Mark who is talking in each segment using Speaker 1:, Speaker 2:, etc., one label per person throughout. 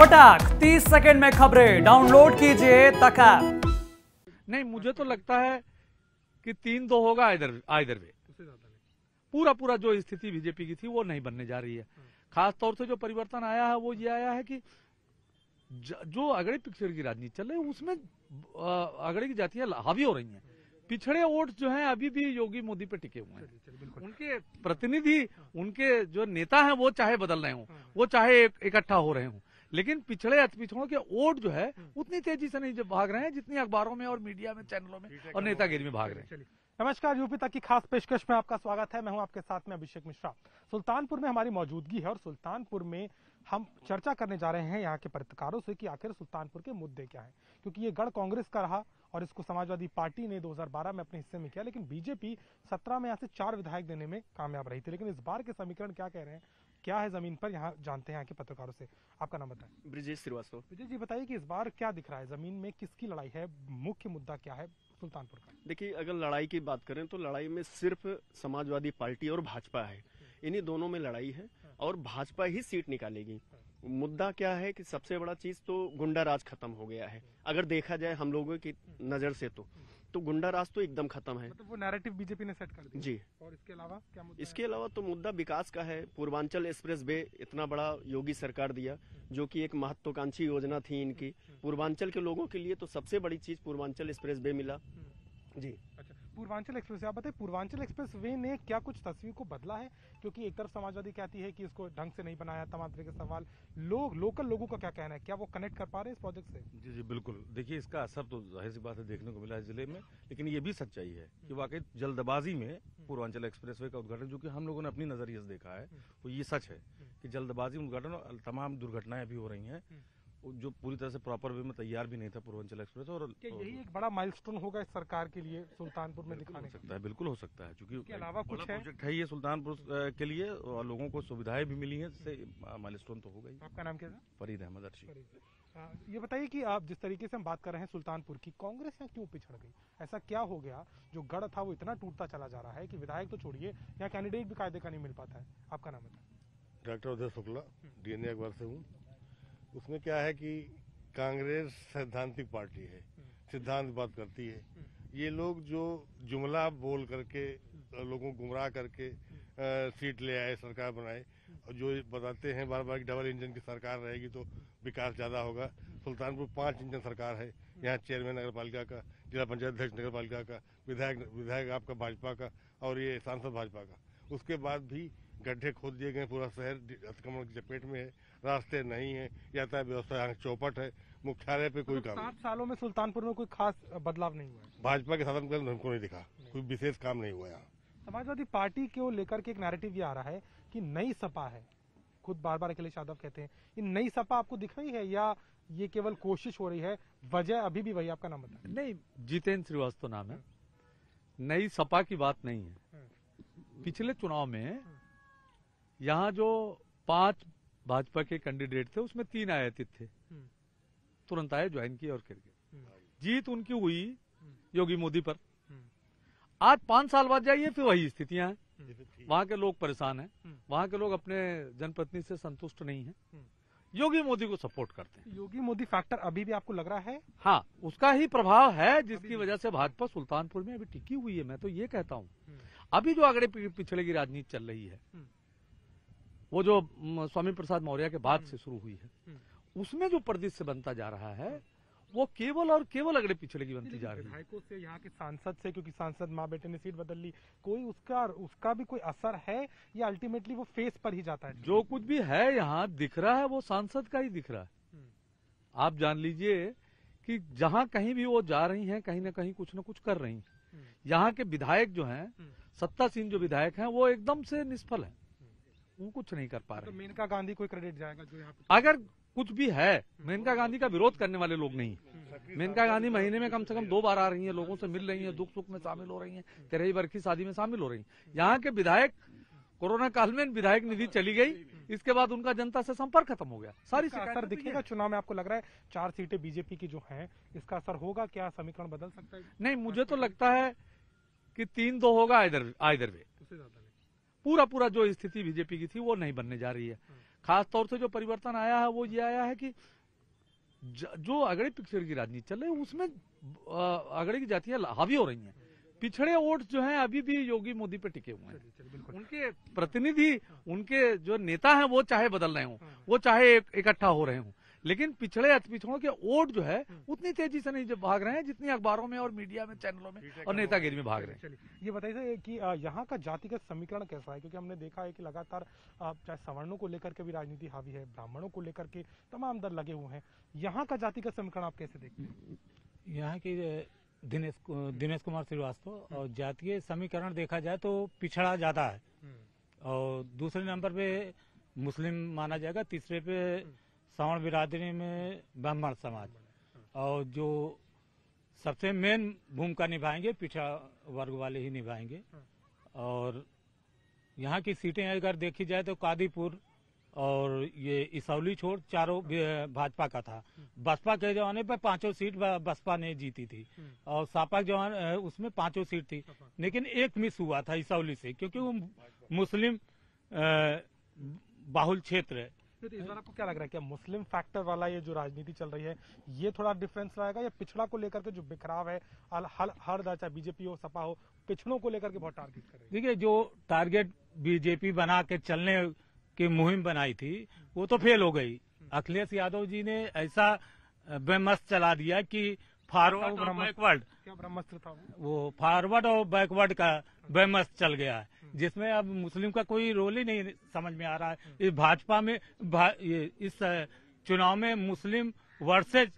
Speaker 1: फटाक 30 सेकंड में खबरें डाउनलोड कीजिए तक ऐप।
Speaker 2: नहीं, मुझे तो लगता है कि 3-2 होगा आइदर वे। पूरा जो स्थिति बीजेपी की थी वो नहीं बनने जा रही है। खास तौर से जो परिवर्तन आया है वो ये आया है कि जो अगड़े पिछड़े की राजनीति चल रही है उसमें अगड़े की जातियां हावी हो रही हैं। पिछड़े वोट जो हैं अभी भी योगी मोदी पे टिके हुए हैं। उनके प्रतिनिधि, उनके जो नेता हैं वो चाहे बदल रहे हों, वो चाहे इकट्ठा हो रहे हों, लेकिन पिछड़े अति पिछड़ों के वोट जो है उतनी तेजी से नहीं भाग रहे हैं जितनी अखबारों में और मीडिया में, चैनलों में और नेतागिरी में भाग रहे हैं।
Speaker 3: नमस्कार, यूपी तक की खास पेशकश में आपका स्वागत है। मैं हूं आपके साथ में अभिषेक मिश्रा। सुल्तानपुर में हमारी मौजूदगी है और सुल्तानपुर में हम चर्चा करने जा रहे हैं यहाँ के पत्रकारों से कि आखिर सुल्तानपुर के मुद्दे क्या हैं, क्योंकि ये गढ़ कांग्रेस का रहा और इसको समाजवादी पार्टी ने 2012 में अपने हिस्से में किया, लेकिन बीजेपी 17 में यहाँ से 4 विधायक देने में कामयाब रही थी। लेकिन इस बार के समीकरण क्या कह रहे हैं, क्या है जमीन पर, यहाँ जानते हैं यहाँ के पत्रकारों से। आपका नाम बताएं।
Speaker 4: ब्रिजेश श्रीवास्तव।
Speaker 3: ब्रिजेश जी, बताइए कि इस बार क्या दिख रहा है, जमीन में किसकी लड़ाई है, मुख्य मुद्दा क्या है सुल्तानपुर का?
Speaker 4: देखिए, अगर लड़ाई की बात करें तो लड़ाई में सिर्फ समाजवादी पार्टी और भाजपा है। इन्हीं दोनों में लड़ाई है और भाजपा ही सीट निकालेगी। मुद्दा क्या है कि सबसे बड़ा चीज तो गुंडा राज खत्म हो गया है। अगर देखा जाए हम लोगों की नजर से तो गुंडा राज तो एकदम खत्म है।
Speaker 3: मतलब वो नैरेटिव बीजेपी ने सेट कर दिया
Speaker 4: जी।
Speaker 3: और इसके अलावा क्या मुद्दा?
Speaker 4: इसके अलावा तो मुद्दा विकास का है। पूर्वांचल एक्सप्रेस वे इतना बड़ा योगी सरकार दिया, जो कि एक महत्वाकांक्षी योजना थी इनकी। पूर्वांचल के लोगों के लिए तो सबसे बड़ी चीज पूर्वांचल एक्सप्रेस वे मिला। जी।
Speaker 3: अच्छा, पूर्वांचल एक्सप्रेस, आप बताइए पूर्वांचल एक्सप्रेस वे ने क्या कुछ तस्वीर को बदला है? क्योंकि एक तरफ समाजवादी कहती है कि इसको ढंग से नहीं बनाया, तमाम तरह के सवाल। लोकल लोगों का क्या कहना है, क्या वो कनेक्ट कर पा रहे हैं इस प्रोजेक्ट से?
Speaker 2: जी बिल्कुल। देखिए, इसका असर तो जाहिर सी बात है देखने को मिला है जिले में, लेकिन ये भी सच्चाई है कि वाकई जल्दबाजी में पूर्वांचल एक्सप्रेसवे का उद्घाटन, जो कि हम लोगों ने अपनी नजरिए से देखा है, वो ये सच है कि जल्दबाजी में उद्घाटन और तमाम दुर्घटनाएं भी हो रही हैं, जो पूरी तरह से प्रॉपर वे में तैयार भी नहीं था पूर्वांचल एक्सप्रेस। और
Speaker 3: यही एक बड़ा माइलस्टोन होगा इस सरकार के लिए सुल्तानपुर में दिखाने
Speaker 2: हो सकता है, बिल्कुल हो सकता है, क्योंकि
Speaker 3: इसके अलावा कुछ है
Speaker 2: प्रोजेक्ट है ये सुल्तानपुर के लिए और लोगों को सुविधाएं भी मिली हैं, जिससे माइलस्टोन तो होगा ही।
Speaker 3: आपका नाम क्या है?
Speaker 2: फरीद अहमद अर्शी।
Speaker 3: ये बताइए कि आप जिस तरीके से हम बात कर रहे हैं सुल्तानपुर की, कांग्रेस यहाँ क्यों पिछड़ गई? ऐसा क्या हो गया जो गढ़ था वो इतना टूटता चला जा रहा है कि विधायक तो छोड़िए, यहाँ कैंडिडेट भी कायदे का नहीं मिल पाता है? आपका नाम बताएं।
Speaker 5: डॉक्टर उदय शुक्ला, डीएनए अखबार से हूँ। उसमें क्या है कि कांग्रेस सैद्धांतिक पार्टी है, सिद्धांत बात करती है। ये लोग जो जुमला बोल करके लोगों को गुमराह करके सीट ले आए, सरकार बनाए, और जो बताते हैं बार बार कि डबल इंजन की सरकार रहेगी तो विकास ज्यादा होगा। सुल्तानपुर 5 इंजन सरकार है। यहाँ चेयरमैन नगर पालिका का, जिला पंचायत अध्यक्ष नगर पालिका का, विधायक आपका भाजपा का और ये सांसद भाजपा का। उसके बाद भी गड्ढे खोद दिए गए, पूरा शहर अतिक्रमण की चपेट में है, रास्ते नहीं है, यातायात व्यवस्था यहाँ चौपट है, मुख्यालय पे कोई काम
Speaker 3: 7 सालों में सुल्तानपुर में कोई खास बदलाव नहीं हुआ है।
Speaker 5: भाजपा के शासन में हमको नहीं दिखा, कोई विशेष काम नहीं हुआ यहाँ।
Speaker 3: समाजवादी पार्टी को लेकर के एक नैरेटिव ये आ रहा है कि नई सपा है, खुद बार बार अखिलेश यादव कहते हैं। ये नई सपा आपको दिख रही है या ये केवल कोशिश हो रही है, वजह अभी भी वही? आपका नाम बताएं।
Speaker 2: नहीं, जितेंद्र श्रीवास्तव नाम है। नई सपा की बात नहीं है। पिछले चुनाव में यहाँ जो 5 भाजपा के कैंडिडेट थे उसमें 3 आयातित थे, तुरंत आए, ज्वाइन किए और करके जीत उनकी हुई योगी मोदी पर। आज 5 साल बाद जाइए फिर वही स्थितियां हैं। वहां के लोग परेशान हैं, वहां के लोग अपने जनप्रतिनिधि से संतुष्ट नहीं हैं, योगी मोदी को सपोर्ट करते हैं।
Speaker 3: योगी मोदी फैक्टर अभी भी आपको लग रहा है?
Speaker 2: हाँ, उसका ही प्रभाव है जिसकी वजह से भाजपा सुल्तानपुर में अभी टिकी हुई है। मैं तो ये कहता हूँ, अभी जो अगड़े पिछड़े की राजनीति चल रही है, वो जो स्वामी प्रसाद मौर्य के बाद से शुरू हुई है, उसमें जो परिदृश्य बनता जा रहा है वो केवल और केवल अगड़े पिछड़े की बनती जा रही है।
Speaker 3: विधायकों से, यहाँ के सांसद से, क्योंकि सांसद माँ बेटे ने सीट बदल ली, कोई उसका भी कोई असर है या अल्टीमेटली वो फेस पर ही जाता है?
Speaker 2: जो कुछ भी है यहाँ दिख रहा है वो सांसद का ही दिख रहा है। आप जान लीजिए कि जहाँ कहीं भी वो जा रही हैं, कहीं ना कहीं कुछ न कुछ कर रही हैं। यहाँ के विधायक जो हैं, सत्तासीन जो विधायक हैं, वो एकदम से निष्फल हैं, वो कुछ नहीं कर पा रहे।
Speaker 3: तो मेनका गांधी कोई क्रेडिट जाएगा जो यहाँ पे?
Speaker 2: अगर कुछ भी है, मेनका गांधी का विरोध करने वाले लोग नहीं। मेनका गांधी महीने में कम से कम 2 बार आ रही हैं, लोगों से मिल रही हैं, दुख सुख में शामिल हो रही हैं, 13वीं वर्ष की शादी में शामिल हो रही हैं। यहाँ के विधायक, कोरोना काल में विधायक निधि चली गई, इसके बाद उनका जनता से संपर्क खत्म हो गया। सारी
Speaker 3: असर दिखेगा चुनाव में? आपको लग रहा है 4 सीटें बीजेपी की जो हैं, इसका असर होगा? क्या समीकरण बदल सकता है?
Speaker 2: नहीं, मुझे तो लगता है कि 3-2 होगा आइदर वे। पूरा जो स्थिति बीजेपी की थी वो नहीं बनने जा रही है। खास तौर से जो परिवर्तन आया है वो ये आया है कि जो अगड़े पिछड़े की राजनीति चल रही है उसमें अगड़े की जातियां हावी हो रही हैं। पिछड़े वोट जो हैं अभी भी योगी मोदी पे टिके हुए हैं। उनके प्रतिनिधि, उनके जो नेता हैं वो चाहे बदल रहे हों, वो चाहे इकट्ठा हो रहे हों, लेकिन पिछड़े अति पिछड़ों के वोट जो है उतनी तेजी से नहीं भाग रहे हैं जितनी अखबारों में और मीडिया में, चैनलों में और नेतागिरी में भाग रहे हैं।
Speaker 3: ये बताइए कि यहाँ का जातिगत समीकरण कैसा है, क्योंकि हमने देखा है कि लगातार चाहे सवर्णों को लेकर के भी राजनीति हावी है, ब्राह्मणों को लेकर के तमाम दल लगे हुए हैं। यहाँ का जातिगत समीकरण आप कैसे देखते हैं?
Speaker 6: यहाँ की दिनेश कुमार श्रीवास्तव और जातीय समीकरण देखा जाए तो पिछड़ा ज्यादा है, और दूसरे नंबर पे मुस्लिम माना जाएगा, तीसरे पे सवर्ण बिरादरी में ब्राह्मण समाज, और जो सबसे मेन भूमिका निभाएंगे पिछड़ा वर्ग वाले ही निभाएंगे। और यहाँ की सीटें अगर देखी जाए तो कादीपुर और ये इसौली छोड़ चारों भाजपा का था। बसपा के जमाने पे 5 सीट बसपा ने जीती थी, और सापा जमाने उसमें 5 सीट थी, लेकिन एक मिस हुआ था इसौली से, क्योंकि वो मुस्लिम बाहुल क्षेत्र है।
Speaker 3: तो इस बार आपको क्या लग रहा है, क्या मुस्लिम फैक्टर वाला ये जो राजनीति चल रही है ये थोड़ा डिफरेंस लाएगा, या पिछड़ा को लेकर के जो बिखराव है हर चाहे बीजेपी हो सपा हो, पिछड़ों को लेकर के बहुत टारगेट कर रही है?
Speaker 6: देखिए, जो टारगेट बीजेपी बना के चलने की मुहिम बनाई थी वो तो फेल हो गई। अखिलेश यादव जी ने ऐसा ब्रह्मास्त्र चला दिया कि फॉरवर्ड और बैकवर्ड,
Speaker 3: क्या ब्रह्मास्त्र था
Speaker 6: वो फॉरवर्ड और बैकवर्ड का ब्रह्मास्त्र चल गया है, जिसमें अब मुस्लिम का कोई रोल ही नहीं समझ में आ रहा है। इस भाजपा में इस चुनाव में मुस्लिम वर्सेज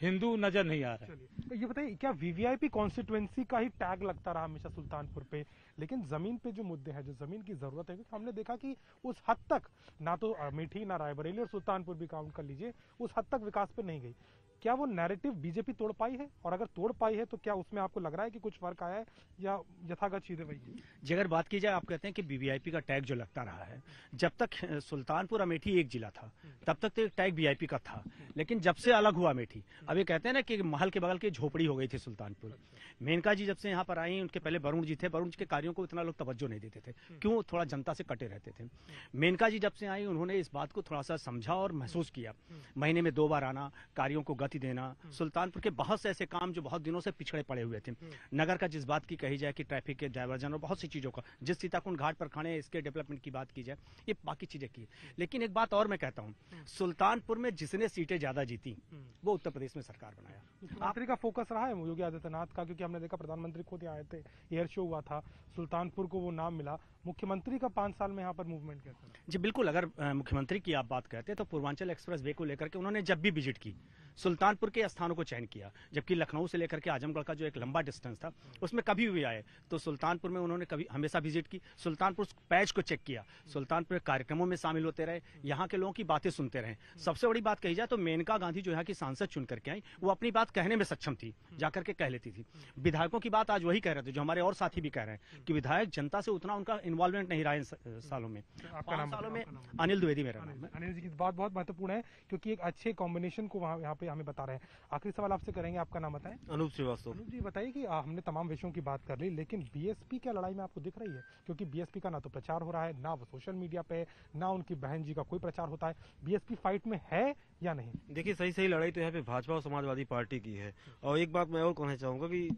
Speaker 6: हिंदू नजर नहीं आ रहा है।
Speaker 3: तो ये बताइए, क्या वीवीआईपी कॉन्स्टिट्यूएंसी का ही टैग लगता रहा हमेशा सुल्तानपुर पे, लेकिन जमीन पे जो मुद्दे हैं, जो जमीन की जरूरत है, क्योंकि हमने देखा कि उस हद तक ना तो अमेठी, ना रायबरेली और सुल्तानपुर भी काउंट कर लीजिए, उस हद तक विकास पे नहीं गई। क्या वो नैरेटिव बीजेपी तोड़ पाई है, और अगर तोड़ पाई है तो क्या उसमें आपको लग रहा है कि कुछ फर्क आया है, या यथागत चीजें वही है?
Speaker 7: जी, अगर बात की जाए, आप कहते हैं कि वीवीआईपी का टैग जो लगता रहा है, जब तक सुल्तानपुर अमेठी एक जिला था तब तक तो एक टैग वीआईपी का था, लेकिन जब से अलग हुआ अमेठी, अब ये कहते हैं ना कि महल के बगल की झोपड़ी हो गई थी सुल्तानपुर। मेनका जी जब से यहाँ पर आई, उनके पहले वरुण जी थे, वरुण जी के कार्यों को इतना लोग तवज्जो नहीं देते थे, क्यों, थोड़ा जनता से कटे रहते थे। मेनका जी जब से आई, उन्होंने इस बात को थोड़ा सा समझा और महसूस किया, महीने में 2 बार आना, कार्यों को गति देना। सुल्तानपुर के बहुत से ऐसे काम जो बहुत दिनों से पिछड़े पड़े हुए थे, नगर का जिस बात की कही जाए कि ट्रैफिक के डायवर्जन और बहुत सी चीजों का, जिस सीताकुंड घाट पर खड़े इसके डेवलपमेंट की बात की जाए, ये बाकी चीजें की। लेकिन एक बात और मैं कहता हूँ, सुल्तानपुर में जिसने सीटें ज्यादा जीती वो उत्तर प्रदेश में सरकार बनाया।
Speaker 3: मुख्यमंत्री का फोकस रहा है योगी आदित्यनाथ का, क्योंकि हमने देखा प्रधानमंत्री खुद यहाँ आए थे, एयर शो हुआ था, सुल्तानपुर को वो नाम मिला। मुख्यमंत्री का 5 साल में यहाँ पर मूवमेंट कैसा है?
Speaker 7: जी बिल्कुल, अगर मुख्यमंत्री की आप बात करते हैं तो पूर्वांचल एक्सप्रेस वे को लेकर के उन्होंने जब भी विजिट की, सुल्तानपुर के स्थानों को चयन किया, जबकि लखनऊ से लेकर के आजमगढ़ का जो एक लंबा डिस्टेंस था उसमें कभी भी आए तो सुल्तानपुर में उन्होंने कभी हमेशा विजिट की, सुल्तानपुर पैच को चेक किया, सुल्तानपुर के कार्यक्रमों में शामिल होते रहे, यहाँ के लोगों की बातें सुनते रहे। सबसे बड़ी बात कही जाए तो मेनका गांधी जो यहाँ की सांसद चुन करके आई, वो अपनी बात कहने में सक्षम थी, जाकर के कह लेती थी। विधायकों की बात आज वही कह रहे थे, जो हमारे और साथी भी कह रहे हैं कि विधायक जनता से उतना उनका इन्वॉल्वमेंट नहीं रहा इन सालों में। 5 सालों में अनिल द्विवेदी मेरा नाम है।
Speaker 3: अनिल जी की बात बहुत महत्वपूर्ण है, क्योंकि एक अच्छे कॉम्बिनेशन को यहाँ पे हमें बता रहे हैं। आखिरी सवाल आपसे करेंगे, आपका नाम बताएं।
Speaker 5: अनूप श्रीवास्तव।
Speaker 3: अनूप जी बताइए कि हमने तमाम विषयों की बात कर ली, लेकिन बीएसपी क्या लड़ाई में आपको दिख रही है? क्योंकि बीएसपी का ना तो प्रचार हो रहा है, ना वो सोशल मीडिया पे, ना उनकी बहन जी का कोई प्रचार होता है। बीएसपी फाइट में है या नहीं?
Speaker 8: देखिए, सही लड़ाई तो यहाँ पे भाजपा और समाजवादी पार्टी की है। और एक बात मैं और कहना चाहूंगा कि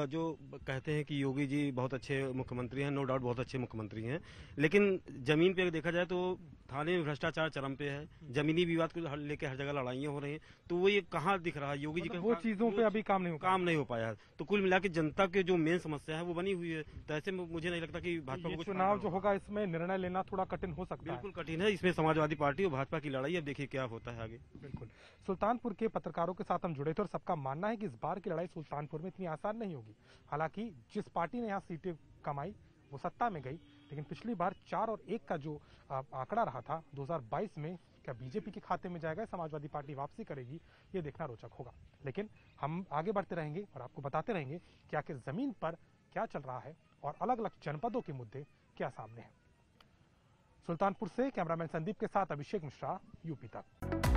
Speaker 8: जो कहते हैं कि योगी जी बहुत अच्छे मुख्यमंत्री हैं, नो डाउट बहुत अच्छे मुख्यमंत्री हैं, लेकिन जमीन पे देखा जाए तो थाने में भ्रष्टाचार चरम पे है, जमीनी विवाद को लेकर हर जगह लड़ाइयां हो रही हैं, तो वो ये कहाँ दिख रहा है योगी जी का?
Speaker 3: वो चीजों पे अभी काम नहीं हो
Speaker 8: पाया है। तो कुल मिला के जनता के जो मेन समस्या है वो बनी हुई है, तो ऐसे में मुझे नहीं लगता कि भाजपा को
Speaker 3: चुनाव जो होगा इसमें निर्णय लेना थोड़ा कठिन हो सकता है।
Speaker 8: बिल्कुल कठिन है, इसमें समाजवादी पार्टी और भाजपा की लड़ाई, अब देखिए क्या होता है आगे।
Speaker 3: बिल्कुल, सुल्तानपुर के पत्रकारों के साथ हम जुड़े थे और सबका मानना है कि इस बार की लड़ाई सुल्तानपुर में इतनी आसान नहीं होगी। हालांकि जिस पार्टी ने यहाँ सीटें कमाई वो सत्ता में गई, लेकिन पिछली बार 4 और 1 का जो आंकड़ा रहा था 2022 में, क्या बीजेपी के खाते में जाएगा, समाजवादी पार्टी वापसी करेगी, ये देखना रोचक होगा। लेकिन हम आगे बढ़ते रहेंगे और आपको बताते रहेंगे कि आखिर जमीन पर क्या चल रहा है और अलग अलग जनपदों के मुद्दे क्या सामने हैं। सुल्तानपुर से कैमरामैन संदीप के साथ अभिषेक मिश्रा, यूपी तक।